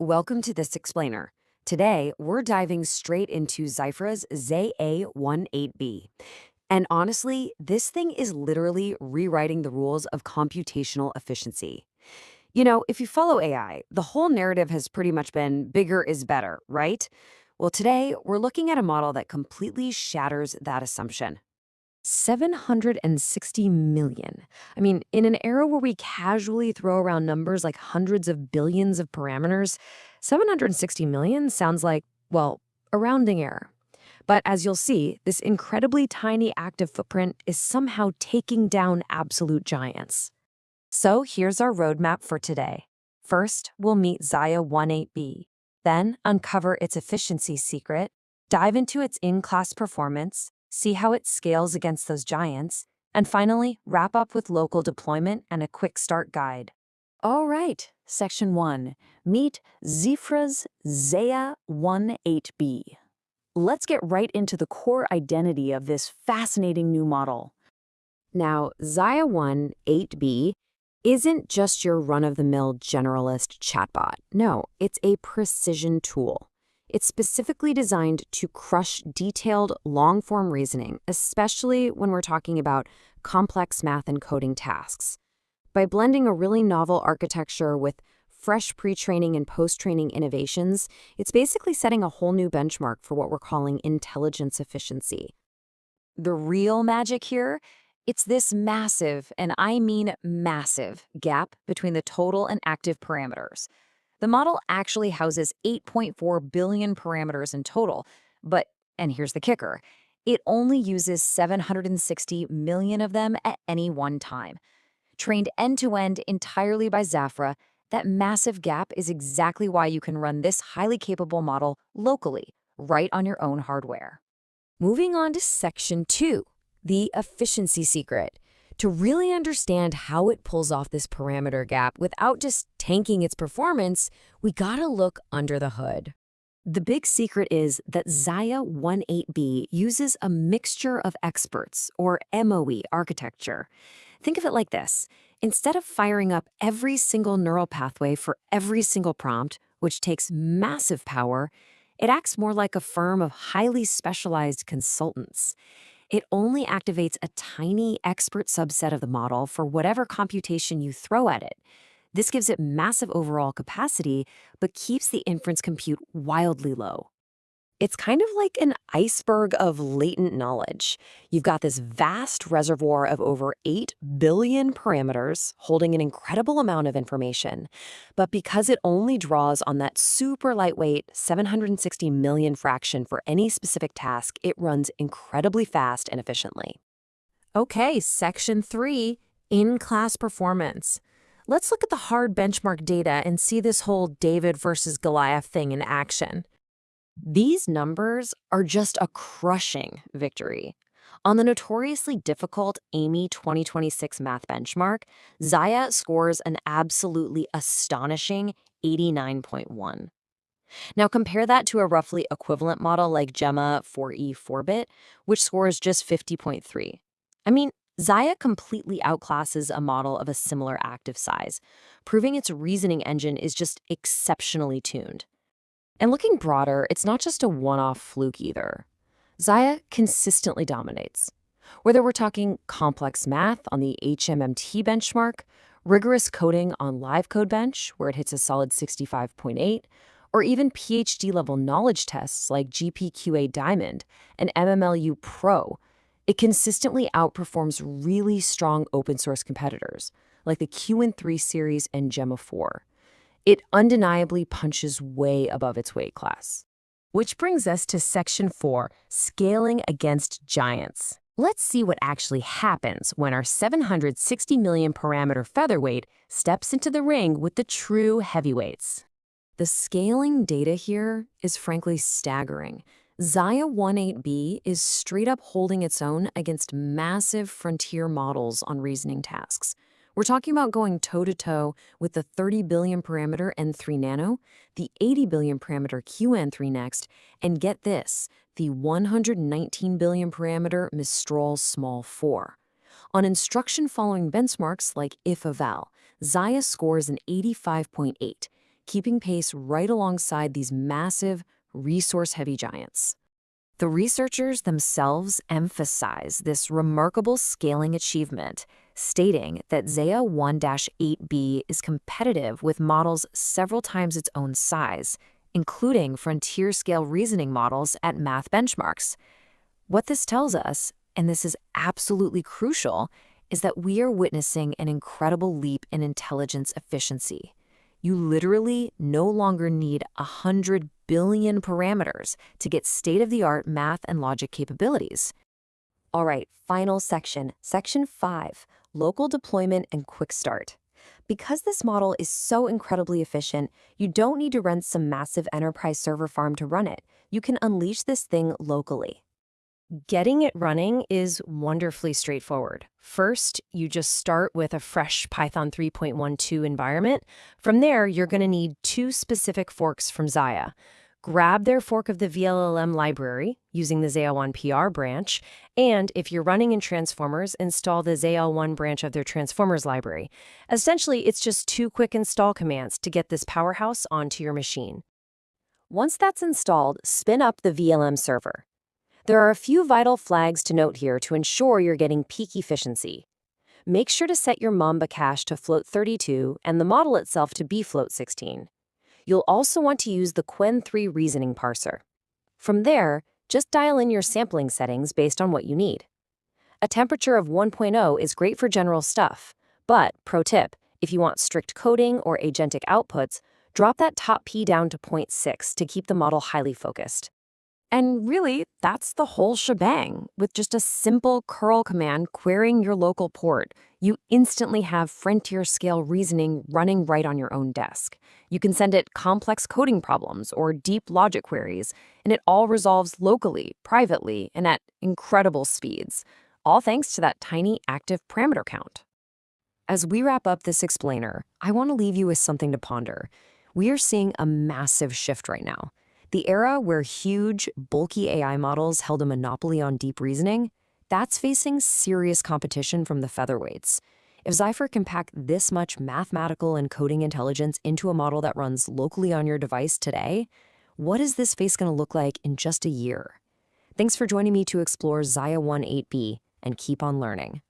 Welcome to this explainer. Today, we're diving straight into Zephra's Zaya1-8B. And honestly, this thing is literally rewriting the rules of computational efficiency. If you follow AI, the whole narrative has pretty much been bigger is better, right? Well, today, we're looking at a model that completely shatters that assumption. 760 million. I mean, in an era where we casually throw around numbers like hundreds of billions of parameters, 760 million sounds like, well, a rounding error. But as you'll see, this incredibly tiny active footprint is somehow taking down absolute giants. So here's our roadmap for today. First, we'll meet Zaya1-8B, then uncover its efficiency secret, dive into its in-class performance, see how it scales against those giants, and finally, wrap up with local deployment and a quick start guide. All right, Section 1. Meet Zephra's Zaya1-8B. Let's get right into the core identity of this fascinating new model. Now, Zaya1-8B isn't just your run-of-the-mill generalist chatbot. No, it's a precision tool. It's specifically designed to crush detailed, long-form reasoning, especially when we're talking about complex math and coding tasks. By blending a really novel architecture with fresh pre-training and post-training innovations, it's basically setting a whole new benchmark for what we're calling intelligence efficiency. The real magic here? It's this massive, and I mean massive, gap between the total and active parameters. The model actually houses 8.4 billion parameters in total, but, and here's the kicker, it only uses 760 million of them at any one time. Trained end-to-end entirely by Zephra, that massive gap is exactly why you can run this highly capable model locally, right on your own hardware. Moving on to Section 2. The efficiency secret. To really understand how it pulls off this parameter gap without just tanking its performance, we gotta look under the hood. The big secret is that Zaya1-8B uses a mixture of experts, or MOE architecture. Think of it like this. Instead of firing up every single neural pathway for every single prompt, which takes massive power, it acts more like a firm of highly specialized consultants. It only activates a tiny expert subset of the model for whatever computation you throw at it. This gives it massive overall capacity, but keeps the inference compute wildly low. It's kind of like an iceberg of latent knowledge. You've got this vast reservoir of over 8 billion parameters holding an incredible amount of information. But because it only draws on that super lightweight 760 million fraction for any specific task, it runs incredibly fast and efficiently. Okay, Section 3, in-class performance. Let's look at the hard benchmark data and see this whole David versus Goliath thing in action. These numbers are just a crushing victory. On the notoriously difficult Amy 2026 math benchmark, Zaya scores an absolutely astonishing 89.1. Now compare that to a roughly equivalent model like Gemma 4e 4-bit, which scores just 50.3. I mean, Zaya completely outclasses a model of a similar active size, proving its reasoning engine is just exceptionally tuned. And looking broader, it's not just a one-off fluke either. Zaya consistently dominates. Whether we're talking complex math on the HMMT benchmark, rigorous coding on Live Code Bench, where it hits a solid 65.8, or even PhD-level knowledge tests like GPQA Diamond and MMLU Pro, it consistently outperforms really strong open-source competitors like the QN3 series and Gemma 4. It undeniably punches way above its weight class. Which brings us to Section 4, scaling against giants. Let's see what actually happens when our 760 million parameter featherweight steps into the ring with the true heavyweights. The scaling data here is frankly staggering. Zaya1-8B is straight up holding its own against massive frontier models on reasoning tasks. We're talking about going toe-to-toe with the 30 billion parameter N3 Nano, the 80 billion parameter QN3 Next, and get this, the 119 billion parameter Mistral Small 4. On instruction-following benchmarks like if eval, Zaya scores an 85.8, keeping pace right alongside these massive, resource-heavy giants. The researchers themselves emphasize this remarkable scaling achievement, stating that Zaya1-8B is competitive with models several times its own size, including frontier-scale reasoning models at math benchmarks. What this tells us, and this is absolutely crucial, is that we are witnessing an incredible leap in intelligence efficiency. You literally no longer need 100 billion parameters to get state-of-the-art math and logic capabilities. All right, final section, Section 5, Local Deployment and Quick Start. Because this model is so incredibly efficient, you don't need to rent some massive enterprise server farm to run it. You can unleash this thing locally. Getting it running is wonderfully straightforward. First, you just start with a fresh Python 3.12 environment. From there, you're going to need two specific forks from Zaya. Grab their fork of the VLLM library using the Zaya1-PR branch, and if you're running in Transformers, install the Zaya1 branch of their Transformers library. Essentially, it's just two quick install commands to get this powerhouse onto your machine. Once that's installed, spin up the VLM server. There are a few vital flags to note here to ensure you're getting peak efficiency. Make sure to set your Mamba cache to float 32 and the model itself to be float 16. You'll also want to use the Qwen3 reasoning parser. From there, just dial in your sampling settings based on what you need. A temperature of 1.0 is great for general stuff, but, pro tip, if you want strict coding or agentic outputs, drop that top P down to 0.6 to keep the model highly focused. And really, that's the whole shebang. With just a simple curl command querying your local port, you instantly have frontier-scale reasoning running right on your own desk. You can send it complex coding problems or deep logic queries, and it all resolves locally, privately, and at incredible speeds, all thanks to that tiny active parameter count. As we wrap up this explainer, I want to leave you with something to ponder. We are seeing a massive shift right now. The era where huge, bulky AI models held a monopoly on deep reasoning, that's facing serious competition from the featherweights. If Zephra can pack this much mathematical and coding intelligence into a model that runs locally on your device today, what is this face going to look like in just a year? Thanks for joining me to explore Zaya1-8B, and keep on learning.